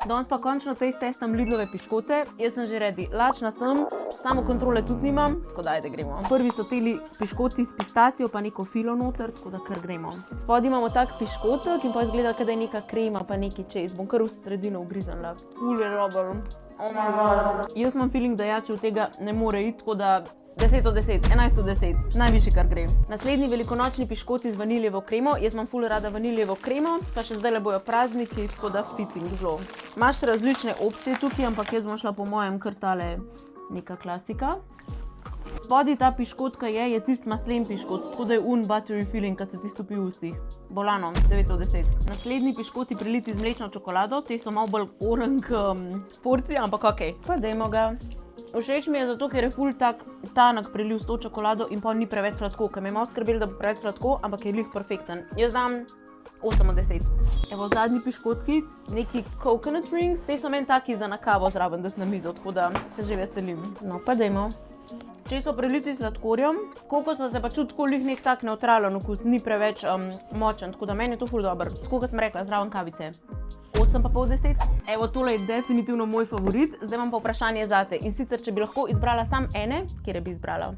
Danes pa končno testam Lidlove piškote. Jaz sem že ready. Lačna sem, samo kontrole tudi nimam, tako da ajde gremo. Prvi so teli piškoti s pistacijo, pa neko filo noter, tako da kar gremo. Spodaj imamo tak piškotek in pa izgleda, da je neka krema, pa neki čez. Bom kar v sredino ugriznila. Ful je dober. Oh my god. Jaz imam feeling, da jače od tega ne more iti, tako da 10 od 10, 11 od 10, najvišji kar gre. Naslednji velikonočni piškoti z vaniljevo kremo. Jaz imam ful rada vaniljevo kremo, pa še zdaj le bojo prazniki, tako da fitting zelo. Imaš različne opcije tukaj, ampak jaz bom šla po mojem kar tale neka klasika. Spodaj ta piškotka je tisti maslen piškot, tako da je buttery feeling, ki se ti stopi v ustih. Bolano, 9 od 10. Naslednji piškoti preliti z mlečno čokolado, te so malo bolj orank porcije, ampak okej. Pa dajmo ga. Všeč mi je zato, ker je ful tak tanek preliv s to čokolado in pa ni preveč sladko, ker me je malo skrbelo, da bo preveč sladko, ampak je glih perfekten. Jaz dam 8 od 10. Evo zadnji piškotki, neki coconut rings, te so meni taki za na kavo zraven dati na mizo, tako da se že veselim. No, pa dajmo. Če so preliti s sladkorjem, kokosa se pa čuti tako lih nek tak neutralen okus, ni preveč močen, tako da meni je to ful dobro. Tako kot sem rekla, zraven kavice. 8 pa pol 10. Evo, tole je definitivno moj favorit. Zdaj imam pa vprašanje zate. In sicer, če bi lahko izbrala sam ene, kjer bi izbrala?